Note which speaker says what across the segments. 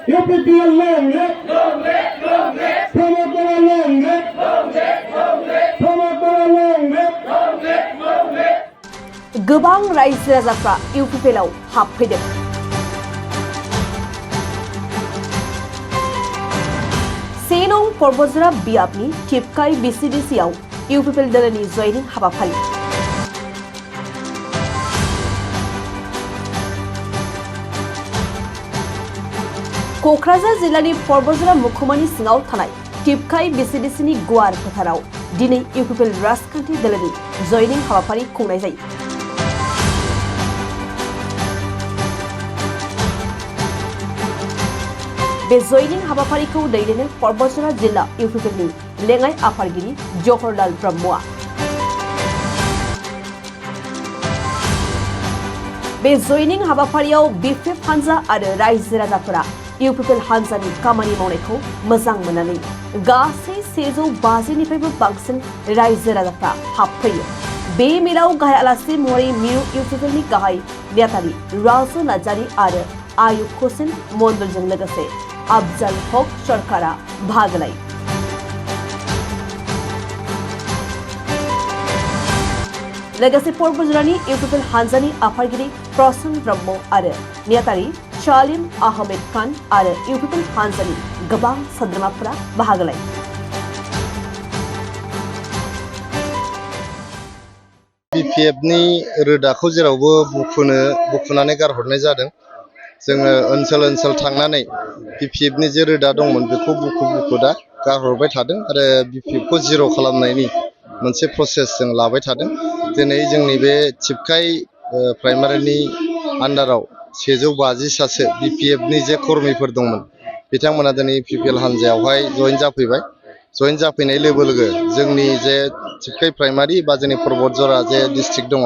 Speaker 1: UPPL long live! Promote Bora long live! Promote Bora long live!
Speaker 2: गोबां रायजो राजाफ्रा इउपिपिएलआव हाबफैदों। से नं पर्बतजरा बियाबनि टिपकाई बिसिडिसिआव इउपिपिएल दोलोनि जयनिं हाबाफारि। क'क्राझार जिल्लानि पर्बतजरा मुखुमानि सिङाव थानाय टिपकाई बिसिडिसिनि गुवार फोथाराव दिनै इउपिपिएल राजखान्थि दोलोनि जयनिं हाबाफारि खुंनाय जायो। बे जयनिं हाबाफारिखौ दैदेनो पर्बतजरा जिल्ला इउपिपिएलनि लेङाइ आफादगिरि जहरलाल ब्रह्मआ। बे जयनिं हाबाफारियाव बिपिएफ हान्जा आरो रायजो राजाफोरा इउपिपिएल हान्जानि खामानि मावनायखौ मोजां मोननानै गासै 150निफ्रायबो बांसिन रायजो राजाफ्रा हाबफैयो। बे मेलाव गाहाय आलासि महरै मिरु इउपिपिएलनि गाहाय नेहाथारि राजु नार्जारि आरो आयुब हुसेन मण्डलजों लोगोसे अफजल हक सरकारा बाहागो लायो। लोगोसे पर्बतजरानि इउपिपिएल हान्जानि आफादगिरि प्रसन ब्रह्म आरो नेहाथारि शालिम आहमेद खान आरो इउपिपिएल हान्जानि गोबां सोद्रोमाफोरा बाहागो लायो।
Speaker 3: बिपिएफनि रोदाखौ जेरावबो बुखुनानै गारहरनाय जादों। जोङो ओनसोल ओनसोल थांनानै बिपिएफनि जे रोदा दंमोन बेखौ बुखु दा गारहरबाय थादों आरो बिपिएफखौ जिर' खालामनायनि मोनसे प्रसेस जों लाबाय थादों। दिनै जोंनि बे टिपकाई प्राइमारिनि आन्डाराव 150 सासो बिपिएफनि जे कर्मिफोर दंमोन बिथांमोना दिनै इउपिपिएल हान्जायावहाय जयेन जाफैबाय। जयेन जाफैनाय लोगो लोगो जोंनि जे टिपकाई प्राइमारि बा जोंनि पर्बतजरा जे डिस्ट्रिक्ट दङ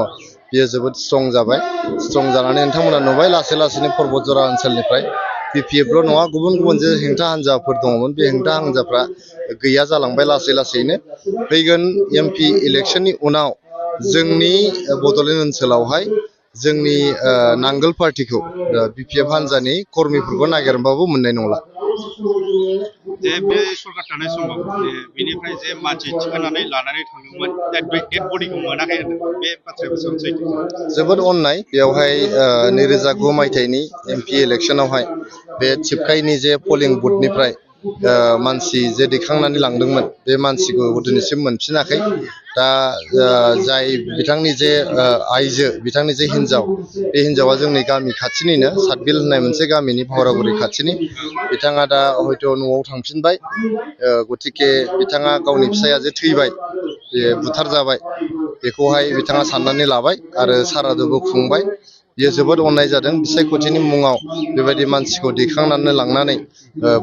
Speaker 3: बियो जोबोद स्ट्रं जाबाय। स्ट्रं जानानै नोंथांमोना नुबाय लासै लासैनो पर्बतजरा ओनसोलनिफ्राय बिपिएफल' नङा गुबुन गुबुन जे हेंथा हान्जाफोर दङमोन बे हेंथा हान्जाफ्रा गैया जालांबाय लासै लासैनो। फैगोन एमपि इलेक्सननि उनाव जोंनि बड'लेण्ड ओनसोलावहाय जोंनि नांगोल पार्टिखौ बिपिएफ हान्जानि कर्मिफोरखौ नागिरबाबो मोननाय नंला।
Speaker 4: जे बे सरकार थानाय समाव बेनिफ्राय जे मानसि थिखोनानै लानानै थांदोंमोन बे डेड बडिखौ मोनाखै होनदों, बे बाथ्राया बेसेबां सैथो?
Speaker 3: जोबोद अननाय। बेवहाय 2009 मायथाइनि एमपि इलेक्सनावहाय बे टिपकाईनि जे पलिं बुथनिफ्राय मानसि जे दैखांनानै लांदोंमोन बे मानसिखौ दिनैसिम मोनफिनाखै। दा जाय बिथांनि जे आइजो बिथांनि जे हिन्जाव बे हिन्जावा जोंनि गामि खाथिनिनो सातबिल होननाय मोनसे गामिनि भावरागुरि खाथिनि। बिथाङा दा हयथ' न'आव थांफिनबाय। गतिके बिथाङा गावनि फिसाया जे थैबाय बे बुथार जाबाय बेखौहाय बिथाङा साननानै लाबाय आरो सारादुबो खुंबाय। बियो जोबोद अननाय जादों। बिसायख'थिनि मुङाव बेबायदि मानसिखौ दैखांनानै लांनानै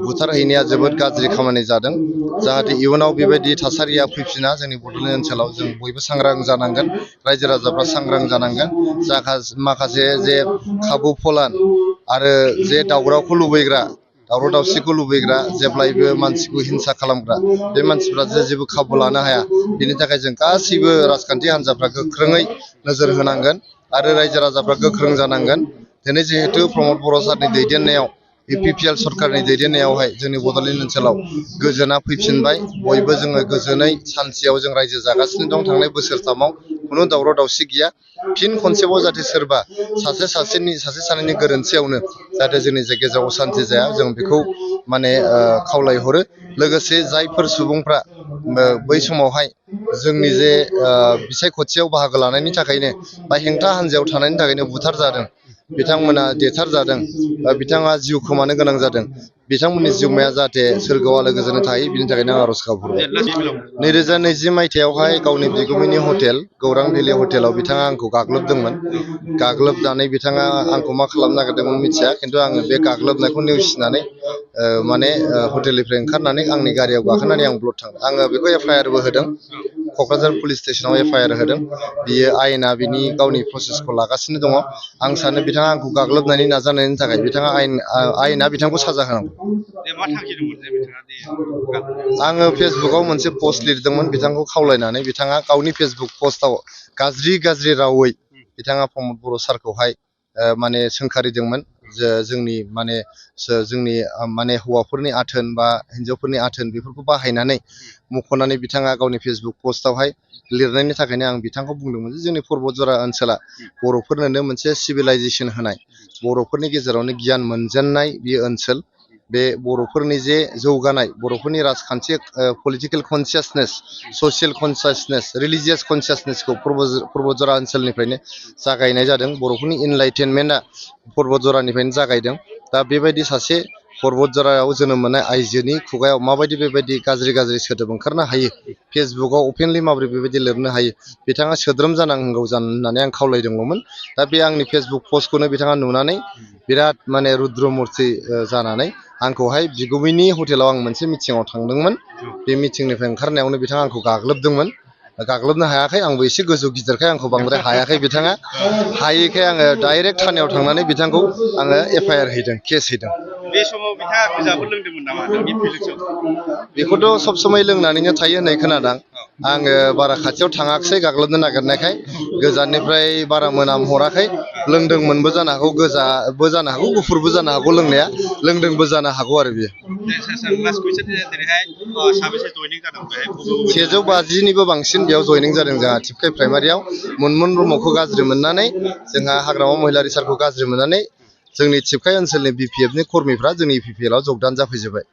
Speaker 3: बुथारहैनाया जोबोद गाज्रि खामानि जादों। जाहाथे इयुनाव बेबायदि थासारिया फैफिना जोंनि बड'लेण्ड ओनसोलाव जों बयबो सांग्रां जानांगोन। रायजो राजाफ्रा सांग्रां जानांगोन। माखासे जे खाबु फलान आरो जे दावरावखौ लुबैग्रा दावराव दावसिखौ लुबैग्रा जेब्लायबो मानसिखौ हिंसा खालामग्रा बे मानसिफ्रा जेबो खाबु लानो हाया। बेनि थाखाय जों गासैबो राजखान्थि हान्जाफ्रा गोख्रोङै नोजोर होनांगोन आरो रायजो राजाफ्रा गोख्रों जानांगोन। दिनै जिहेतु प्रमद बर' सारनि दैदेननायाव इउपिपिएल सरकारनि दैदेननायावहाय जोंनि बड'लेण्ड ओनसोलाव गोजोना फैफिनबाय। बयबो जोङो गोजोनै सान्थियाव जों रायजो जागासिनो दं। थांनाय बोसोरथामाव खुनु दावराव दावसि गैया। फिन खनसेबाव जाहाथे सोरबा सासे सानैनि गोरोन्थियावनो जाहाथे जोंनि गेजेराव असान्थि जाया जों बेखौ माने खावलायहरो। लोगोसे जायफोर सुबुंफ्रा बै समावहाय जोंनि जे बिसायख'थियाव बाहागो लानायनि थाखायनो बा हेंथा हान्जायाव थानायनि थाखायनो बुथार जादों बिथांमोना देथार जादों बा बिथाङा जिउ खोमानो गोनां जादों बिथांमोननि जिउमाया जाहाथे सोरगोआव आलो गोजोनै थायो बिनि थाखायनो आं आर'ज गाबहरबाय। 2020 मायथाइयावहाय गावनि बिगुमैनि हटेल गौरां भेलि हटेलाव बिथाङा आंखौ गाग्लोबदोंमोन। गाग्लोबनानै बिथाङा आंखौ मा खालामनो नागिरदोंमोन मिथिया, खिन्थु आङो बे गाग्लोबनायखौ नेवसिनानै माने हटेलनिफ्राय ओंखारनानै आंनि गारियाव गाखोनानै आं ब्लड थांदों। आङो बेखौ एफआइआरबो होदों। क'क्राझार पुलिस स्टेसनाव एफआइआर होदों। बियो आयेना बिनि गावनि प्रसेसखौ लागासिनो दङ। आं सानो बिथाङा आंखौ गाग्लोबनायनि नाजानायनि थाखाय बिथाङा आयेना बिथांखौ साजा होनांगौ। आङो फेसबुकाव मोनसे पस्ट लिरदोंमोन बिथांखौ खावलायनानै। बिथाङा गावनि फेसबुक पस्टआव गाज्रि रावै बिथाङा प्रमद बर' सारखौहाय माने सोंखारिदोंमोन। जोंनि माने हौवाफोरनि आथोन बा हिन्जावफोरनि आथोन बेफोरखौ बाहायनानै मुंख'नानै बिथाङा गावनि फेसबुक पस्टआवहाय लिरनायनि थाखायनो आं बिथांखौ बुंदोंमोन जे जोंनि पर्बतजरा ओनसोला बर'फोरनोनो मोनसे सिभिलाइजेसन होनाय बर'फोरनि गेजेरावनो गियान मोनजेननाय बेयो ओनसोल बे बर'फोरनि जे जौगानाय बर'फोरनि राजखान्थि political consciousness social consciousness religious कनसियासनेसखौ पर्बतजरा ओनसोलनिफ्रायनो जागायनाय जादों बर'फोरनि इनलाइटेनमेन्टआ पर्बतजरानिफ्रायनो जागायदों दा बेबायदि सासे पर्बतजरायाव जोनोम मोननाय आइजोनि खुगायाव माबायदि बेबायदि गाज्रि सोदोब ओंखारनो हायो फेसबुकआव अपेनलि माबोरै बेबायदि लिरनो हायो बिथाङा सोद्रोम जानांगौ होननानै आं खावलायदोंमोन दा बे आंनि फेसबुक पस्टखौनो बिथाङा नुनानै बिराद माने रुद्रमुर्ति जानानै आंखौहाय बिगुमैनि हटेलाव आं मोनसे मिटिङाव थांदोंमोन बे मिटिंनिफ्राय ओंखारनायावनो बिथाङा आंखौ गाग्लोबनो हायाखै आंबो एसे गोजौ गिदिरखाय आंखौ बांद्राय हायाखै बिथाङा हायैखाय आङो डाइरेक्ट थानायाव थांनानै बिथांखौ आङो FIR हैदों केस हैदों
Speaker 4: बे समाव बिथाङा गोजाबो लोंदोंमोन नामा नोंनि फिलिंसआव
Speaker 3: बेखौथ' सब समाय लोंनानैनो थायो होननाय खोनादों आङो बारा खाथियाव थाङाखिसै गाग्लोबनो नागिरनायखाय गोजाननिफ्राय बारा मोनामहराखै लोंदोंमोनबो जानो हागौ गोजाबो जानो हागौ गुफुरबो जानो हागौ लोंनाया लोंदोंबो जानो हागौ आरो बियो
Speaker 4: लास्ट कुइसन दिनैहाय साबेसे जयनिं जादों बेहाय
Speaker 3: 150निबो बांसिन बेयाव जयनिं जादों जोंहा टिपकाइ प्राइमारियाव मुनमुन ब्रह्मखौ गाज्रि मोननानै जोंहा हाग्रामा महिलारि सारखौ गाज्रि मोननानै जोंनि टिपकाइ ओनसोलनि BPFनि कर्मिफ्रा जोंनि PPLआव जगदान जाफैजोब्बाय